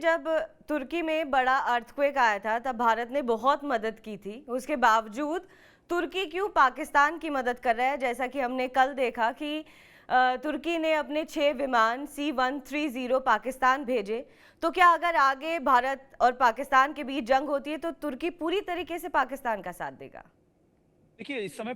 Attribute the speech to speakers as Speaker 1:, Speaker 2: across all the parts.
Speaker 1: जब तुर्की में बड़ा अर्थक्वेक आया था तब भारत ने बहुत मदद की थी। उसके बावजूद तुर्की क्यों पाकिस्तान की मदद कर रहा है? जैसा कि हमने कल देखा कि तुर्की ने अपने 6 विमान C-130 पाकिस्तान भेजे। तो क्या अगर आगे भारत और पाकिस्तान के बीच जंग होती है तो तुर्की पूरी तरीके से पाकिस्तान का साथ देगा?
Speaker 2: देखिए, इस समय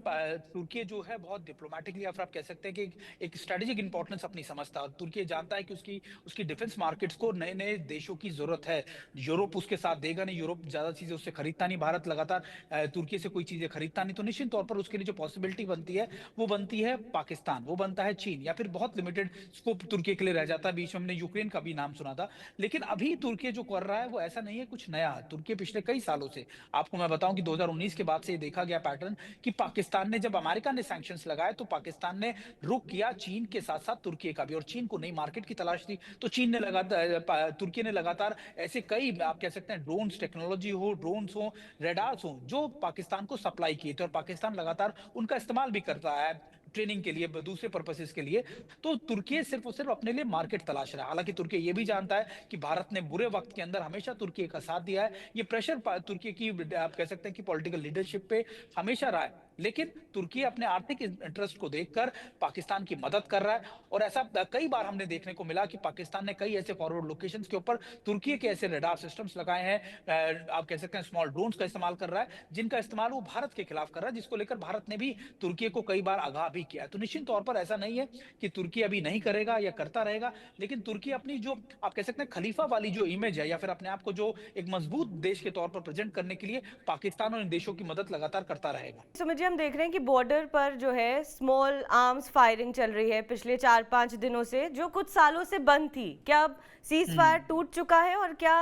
Speaker 2: तुर्की जो है बहुत डिप्लोमैटिकली या फिर आप कह सकते हैं कि एक स्ट्रैटेजिक इंपॉर्टेंस अपनी समझता है और तुर्की जानता है कि उसकी उसकी डिफेंस मार्केट्स को नए-नए देशों की ज़रूरत है। यूरोप उसके साथ देगा नहीं, यूरोप ज़्यादा चीज़ें उससे खरीदता नहीं, भारत लगातार तुर्की से कोई चीज़ें खरीदता नहीं, तो निश्चित तौर पर उसके लिए जो पॉसिबिलिटी बनती है, वो बनती है पाकिस्तान, वो बनता है चीन या फिर बहुत लिमिटेड स्कोप तुर्की के लिए रह जाता है। बीच में हमने यूक्रेन का भी नाम सुना था। लेकिन अभी तुर्की जो कर रहा है, वो ऐसा नहीं है कुछ नया। तुर्की पिछले कई सालों से, आपको मैं बताऊँ कि 2019 के बाद से ये देखा गया पैटर्न कि पाकिस्तान ने जब अमेरिका ने सैंक्शंस लगाए तो पाकिस्तान ने रुख किया चीन के साथ साथ तुर्की का भी और चीन को नई मार्केट की तलाश थी तो चीन ने लगातार तुर्की ने लगातार ऐसे कई आप कह सकते हैं ड्रोन्स टेक्नोलॉजी हो ड्रोन्स हो रेडार्स हो जो पाकिस्तान को सप्लाई किए थे और पाकिस्तान लगातार उनका इस्तेमाल भी करता है ट्रेनिंग के लिए दूसरे पर्पसेस के लिए। तो तुर्की सिर्फ और सिर्फ अपने लिए मार्केट तलाश रहा है। हालांकि तुर्की ये भी जानता है कि भारत ने बुरे वक्त के अंदर हमेशा तुर्की का साथ दिया है। ये प्रेशर तुर्की की आप कह सकते हैं कि पॉलिटिकल लीडरशिप पे हमेशा रहा है। लेकिन तुर्की अपने आर्थिक इंटरेस्ट को देखकर पाकिस्तान की मदद कर रहा है और ऐसा कई बार हमने देखने को मिला कि पाकिस्तान ने कई ऐसे फॉरवर्ड लोकेशंस के ऊपर तुर्की के ऐसे रडार सिस्टम्स लगाए हैं। आप कह सकते हैं स्मॉल ड्रोन्स का इस्तेमाल कर रहा है जिनका इस्तेमाल वो भारत के खिलाफ कर रहा है, जिसको लेकर भारत ने भी तुर्की को कई बार आगाह भी किया है। तो निश्चित तौर पर ऐसा नहीं है कि तुर्की अभी नहीं करेगा या करता रहेगा, लेकिन तुर्की अपनी जो आप कह सकते हैं खलीफा वाली जो इमेज है या फिर अपने आप को जो एक मजबूत देश के तौर पर प्रेजेंट करने के लिए पाकिस्तान और इन देशों की मदद लगातार करता रहेगा।
Speaker 1: समझिए, हम देख रहे हैं कि बॉर्डर पर जो है स्मॉल आर्म्स फायरिंग चल रही है पिछले 4-5 दिनों से, जो कुछ सालों से बंद थी। क्या अब सीज फायर
Speaker 2: हम्म।
Speaker 1: टूट चुका है और क्या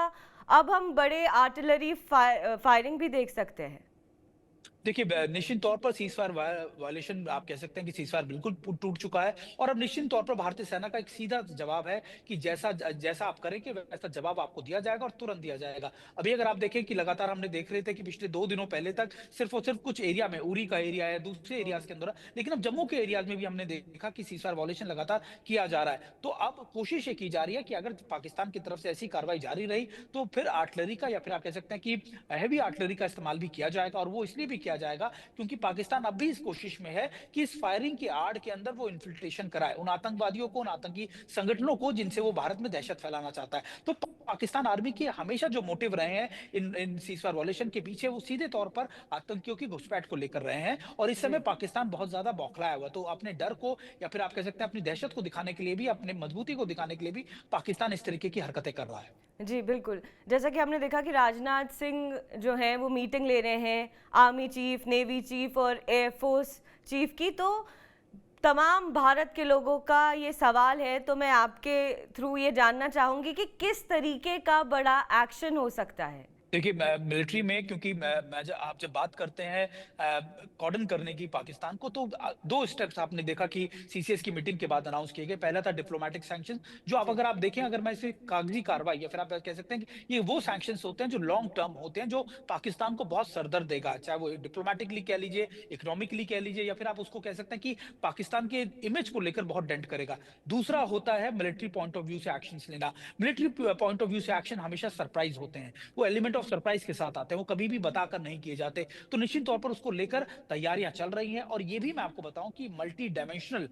Speaker 1: अब हम बड़े आर्टिलरी फायरिंग भी देख सकते हैं?
Speaker 2: देखिए, निश्चित तौर पर सीज़फायर वायलेशन आप कह सकते हैं कि सीज़फायर बिल्कुल टूट चुका है और अब निश्चित तौर पर भारतीय सेना का एक सीधा जवाब है कि जैसा आप करेंगे वैसा जवाब आपको दिया जाएगा और तुरंत दिया जाएगा। अभी अगर आप देखें कि लगातार हमने देख रहे थे कि पिछले 2 दिनों पहले तक सिर्फ और सिर्फ कुछ एरिया में उरी का एरिया है, दूसरे एरियाज़ के अंदर, लेकिन अब जम्मू के एरियाज़ में भी हमने देखा कि सीज़फायर वायलेशन लगातार किया जा रहा है। तो अब कोशिश ये की जा रही है कि अगर पाकिस्तान की तरफ से ऐसी कार्रवाई जारी रही, तो फिर आर्टिलरी का या फिर आप कह सकते हैं कि हेवी आर्टिलरी का इस्तेमाल भी किया जाएगा और वो इसलिए भी किया जाएगा क्योंकि पाकिस्तान अब भी इस कोशिश में है कि इस फायरिंग की आड़ के अंदर वो इन्फिल्ट्रेशन कराए उन आतंकवादियों को, उन आतंकी संगठनों को जिनसे वो भारत में दहशत फैलाना चाहता है। तो पाकिस्तान आर्मी के हमेशा जो मोटिव रहे हैं इन सीजफायर वॉलेशन के पीछे, वो सीधे तौर पर आतंकियों की घुसपैठ को लेकर रहे हैं और इस समय
Speaker 1: जी।
Speaker 2: पाकिस्तान बहुत ज्यादा बौखलाया हुआ, तो अपने डर को या फिर आप कह सकते हैं अपनी दहशत को दिखाने के लिए भी, अपने मजबूती को दिखाने के लिए भी पाकिस्तान इस तरीके की हरकतें कर रहा है।
Speaker 1: जी, बिल्कुल। जैसा कि हमने देखा कि राजनाथ सिंह जो हैं वो मीटिंग ले रहे हैं आर्मी चीफ, नेवी चीफ और एयरफोर्स चीफ की। तो तमाम भारत के लोगों का ये सवाल है, तो मैं आपके थ्रू ये जानना चाहूँगी कि किस तरीके का बड़ा एक्शन हो सकता है?
Speaker 2: देखिए, मिलिट्री में क्योंकि आप जब बात करते हैं कॉर्डन करने की पाकिस्तान को, तो दो स्टेप्स आपने देखा कि सीसीएस की मीटिंग के बाद अनाउंस किए गए। पहला था डिप्लोमेटिक सैंक्शन, जो आप
Speaker 1: जी।
Speaker 2: अगर आप देखें, अगर मैं इसे कागजी कार्रवाई या फिर आप कह सकते हैं कि ये वो सैंक्शन होते हैं जो लॉन्ग टर्म होते हैं, जो पाकिस्तान को बहुत सरदर्द देगा, चाहे वो डिप्लोमेटिकली कह लीजिए, इकोनॉमिकली कह लीजिए, या फिर आप उसको कह सकते हैं कि पाकिस्तान के इमेज को लेकर बहुत डेंट करेगा। दूसरा होता है मिलिट्री पॉइंट ऑफ व्यू से एक्शन लेना। मिलिट्री पॉइंट ऑफ व्यू से एक्शन हमेशा सरप्राइज होते हैं, वो एलिमेंट ऑफ सरप्राइज के साथ आते हैं, वो कभी भी बताकर नहीं किए जाते। तो निश्चित तौर पर उसको लेकर तैयारियां चल रही हैं और ये भी मैं आपको बताऊं कि मल्टी डायमेंशनल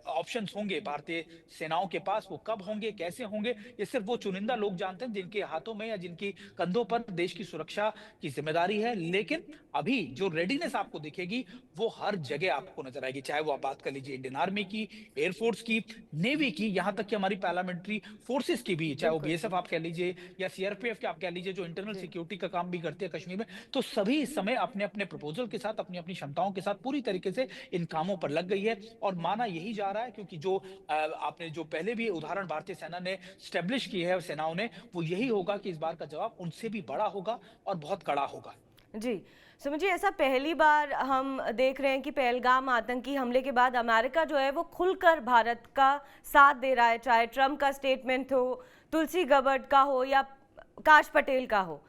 Speaker 2: ऑप्शंस होंगे भारतीय सेनाओं के पास। वो कब होंगे, कैसे होंगे, ये सिर्फ वो चुनिंदा लोग जानते हैं जिनके हाथों में या जिनकी कंधों पर देश की सुरक्षा की जिम्मेदारी है। लेकिन अभी जो रेडीनेस आपको दिखेगी वो हर जगह आपको नजर आएगी, चाहे वो आप बात कर लीजिए इंडियन आर्मी की, एयरफोर्स की, नेवी की, यहां तक कि हमारी पैरामिलिट्री फोर्सेस की भी, चाहे वो
Speaker 1: बिल्कुल।
Speaker 2: बीएसएफ आप कह लीजिए या सीआरपीएफ के आप कह लीजिए, जो इंटरनल
Speaker 1: जी।
Speaker 2: सिक्योरिटी का काम भी करती है कश्मीर में। तो सभी इस समय अपने अपने प्रपोजल के साथ, अपनी अपनी क्षमताओं के साथ पूरी तरीके से इन कामों पर लग गई है और माना यही जा रहा है, क्योंकि जो आपने जो पहले भी उदाहरण भारतीय सेना ने स्टेब्लिश की है सेनाओं ने, वो यही होगा कि इस बार का जवाब उनसे भी बड़ा होगा और बहुत कड़ा होगा।
Speaker 1: जी। समझिए, ऐसा पहली बार हम देख रहे हैं कि पहलगाम आतंकी हमले के बाद अमेरिका जो है वो खुलकर भारत का साथ दे रहा है, चाहे ट्रंप का स्टेटमेंट हो, तुलसी गबर्ड का हो या काश पटेल का हो।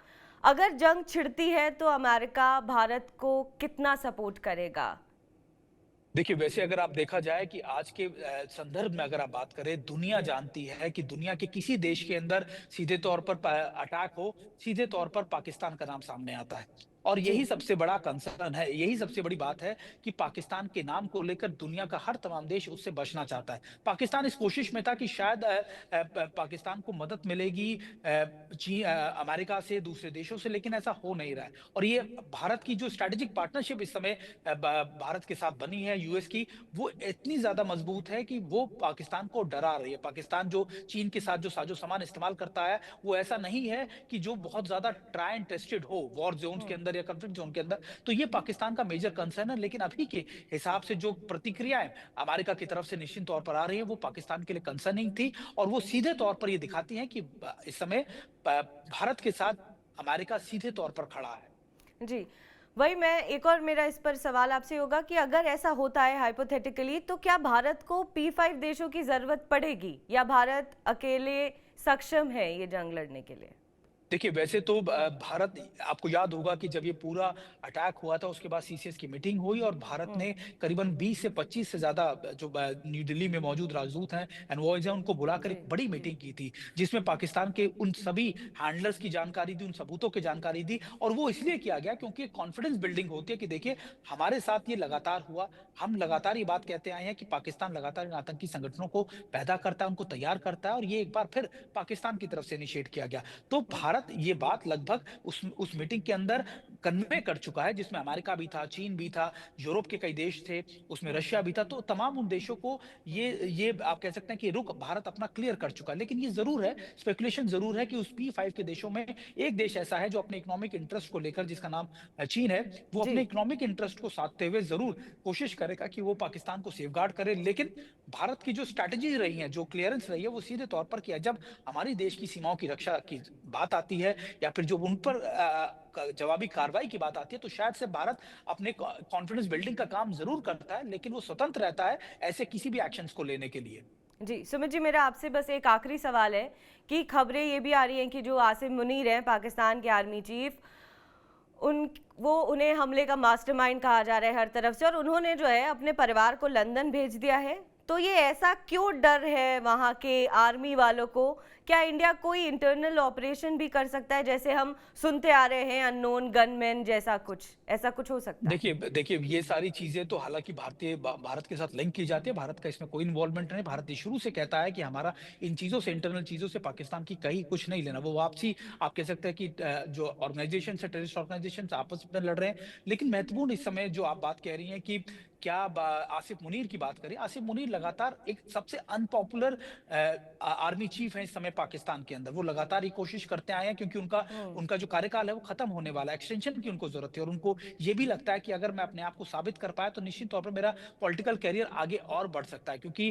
Speaker 1: अगर जंग छिड़ती है तो अमेरिका भारत को कितना सपोर्ट करेगा?
Speaker 2: देखिए, वैसे अगर आप देखा जाए कि आज के संदर्भ में अगर आप बात करें, दुनिया जानती है कि दुनिया के किसी देश के अंदर सीधे तौर पर अटैक हो, सीधे तौर पर पाकिस्तान का नाम सामने आता है। और
Speaker 1: जी।
Speaker 2: यही सबसे बड़ा कंसर्न है, यही सबसे बड़ी बात है कि पाकिस्तान के नाम को लेकर दुनिया का हर तमाम देश उससे बचना चाहता है। पाकिस्तान इस कोशिश में था कि शायद पाकिस्तान को मदद मिलेगी अमेरिका से, दूसरे देशों से, लेकिन ऐसा हो नहीं रहा है। और ये भारत की जो स्ट्रैटेजिक पार्टनरशिप इस समय भारत के साथ बनी है यूएस की, वो इतनी ज्यादा मजबूत है कि वो पाकिस्तान को डरा रही है। पाकिस्तान जो चीन के साथ जो साजो सामान इस्तेमाल करता है, वो ऐसा नहीं है कि जो बहुत ज्यादा ट्राई एंड टेस्टेड हो वॉर जोन्स के अंदर या कॉन्फ्लिक्ट जोन के अंदर। तो ये पाकिस्तान का मेजर कंसर्न है। लेकिन अभी के हिसाब से जो प्रतिक्रियाएं अमेरिका की तरफ से निश्चित तौर पर आ रही है, वो पाकिस्तान के लिए कंसर्निंग थी। और वो सीधे तौर पर ये दिखाती है कि इस समय भारत के साथ अमेरिका सीधे तौर पर खड़ा है।
Speaker 1: जी, वही मैं एक और मेरा इस पर सवाल आपसे होगा कि अगर ऐसा होता है हाइपोथेटिकली, तो क्या भारत को P5 देशों की ज़रूरत पड़ेगी या भारत अकेले सक्षम है ये जंग लड़ने के लिए?
Speaker 2: देखिए, वैसे तो भारत, आपको याद होगा कि जब ये पूरा अटैक हुआ था, उसके बाद सीसीएस की मीटिंग हुई और भारत ने करीबन 20 से 25 से ज़्यादा जो न्यू दिल्ली में मौजूद राजदूत हैं, एनवॉयज़ हैं, उनको बुलाकर
Speaker 1: जी,
Speaker 2: एक बड़ी मीटिंग की थी, जिसमें पाकिस्तान के उन सभी हैंडलर्स की जानकारी दी, उन सबूतों की जानकारी दी। और वो इसलिए किया गया क्योंकि कॉन्फिडेंस बिल्डिंग होती है कि देखिए, हमारे साथ ये लगातार हुआ, हम लगातार ये बात कहते आए हैं कि पाकिस्तान लगातार इन आतंकी संगठनों को पैदा करता है, उनको तैयार करता है, और ये एक बार फिर पाकिस्तान की तरफ से इनिशिएट किया गया। तो भारत ये बात लगभग उस मीटिंग के अंदर कन्वे कर चुका है, जिसमें अमेरिका भी था, चीन भी था, यूरोप के कई देश थे, उसमें रशिया भी था। तो तमाम उन देशों को ये आप कह सकते हैं कि रुख भारत अपना क्लियर कर चुका है। लेकिन ये जरूर है, स्पेकुलेशन जरूर है कि उस P5 के देशों में एक देश ऐसा है जो अपने इकोनॉमिक इंटरेस्ट को लेकर, जिसका नाम चीन है, वो
Speaker 1: जी,
Speaker 2: अपने इकोनॉमिक इंटरेस्ट को साधते हुए जरूर कोशिश करेगा कि वो पाकिस्तान को सेफगार्ड करे। लेकिन भारत की जो स्ट्रैटेजी रही है, जो क्लियरेंस रही है, वो सीधे तौर पर किया जब हमारी देश की सीमाओं की रक्षा की बात आती है, या फिर जो उन पर जवाबी कार्रवाई की बात आती है, तो शायद से भारत अपने कॉन्फिडेंस बिल्डिंग का काम जरूर करता है, लेकिन वो स्वतंत्र रहता है ऐसे किसी भी एक्शंस को लेने के लिए।
Speaker 1: जी। सुमित जी, मेरा आपसे बस एक आखिरी सवाल है कि खबरें ये भी आ रही हैं कि जो आसिम मुनीर हैं, पाकिस्तान के आर्मी चीफ, उन्हें हमले का मास्टरमाइंड कहा जा रहा है हर तरफ से, और उन्होंने जो है अपने परिवार को लंदन भेज दिया है। तो ये ऐसा क्यों डर है वहाँ के आर्मी वालों को? क्या इंडिया कोई इंटरनल ऑपरेशन भी कर सकता है, जैसे हम सुनते आ रहे हैं अननोन गनमैन जैसा कुछ, ऐसा कुछ हो सकता है?
Speaker 2: देखिए ये सारी चीजें तो हालांकि भारत के साथ लिंक की जाती है। भारत का इसमें कोई इन्वॉल्वमेंट नहीं। भारत ये शुरू से कहता है कि हमारा इन चीजों से, इंटरनल चीजों से पाकिस्तान की कहीं कुछ नहीं लेना। वो वापसी, आप कह सकते हैं कि जो ऑर्गेनाइजेशन है, टेररिस्ट ऑर्गेनाइजेशन आपस में लड़ रहे हैं। लेकिन महत्वपूर्ण इस समय जो आप बात कह रही हैं कि क्या आसिफ मुनीर की बात करें, आसिफ मुनीर लगातार एक सबसे अनपॉपुलर आर्मी चीफ है इस समय पाकिस्तान के अंदर। वो लगातार ये कोशिश करते आए हैं क्योंकि उनका उनका जो कार्यकाल है वो खत्म होने वाला है, एक्सटेंशन की उनको जरूरत है। और उनको ये भी लगता है कि अगर मैं अपने आप को साबित कर पाया तो निश्चित तौर पर मेरा पॉलिटिकल करियर आगे और बढ़ सकता है, क्योंकि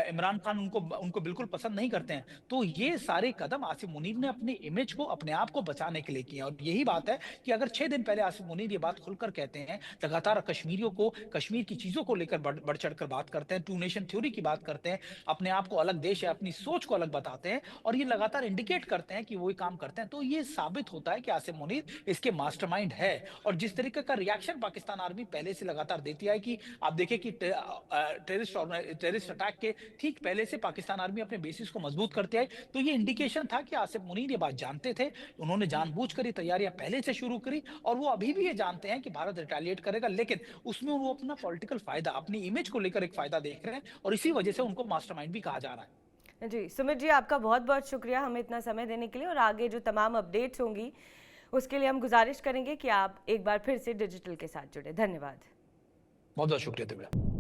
Speaker 2: इमरान खान उनको उनको बिल्कुल पसंद नहीं करते हैं। तो ये सारे कदम आसिफ मुनीर ने अपने इमेज को, अपने आप को बचाने के लिए किए। और यही बात है कि अगर 6 दिन पहले आसिफ मुनीर ये बात खुलकर कहते हैं, लगातार कश्मीरियों को, कश्मीर की चीजों को लेकर बढ़ चढ़कर बात करते हैं, टू नेशन थ्योरी की बात करते हैं, अपने आप को अलग देश है, अपनी सोच को अलग बताते हैं, और ये लगातार इंडिकेट करते हैं कि वो काम करते हैं, तो ये साबित होता है कि आसिफ मुनीर इसके मास्टरमाइंड है। और जिस तरीके का रिएक्शन पाकिस्तान आर्मी पहले से लगातार देती है, कि आप देखें कि टेररिस्ट अटैक के ठीक पहले से पाकिस्तान आर्मी अपने बेसिस को मजबूत करते आई, तो ये इंडिकेशन था कि आसिफ मुनीर ये बात जानते थे। उन्होंने जानबूझकर तैयारियां पहले से शुरू करी, और वो अभी भी ये जानते हैं कि भारत रिटेलिएट करेगा, लेकिन उसमें वो अपना पॉलिटिकल फायदा, अपनी इमेज को लेकर एक फायदा देख रहे हैं, और इसी वजह से उनको मास्टरमाइंड भी कहा जा रहा है।
Speaker 1: जी, सुमित जी, आपका बहुत बहुत शुक्रिया हमें इतना समय देने के लिए, और आगे जो तमाम अपडेट्स होंगी उसके लिए हम गुजारिश करेंगे कि आप एक बार फिर से डिजिटल के साथ जुड़े। धन्यवाद।
Speaker 2: बहुत बहुत शुक्रिया दिव्या।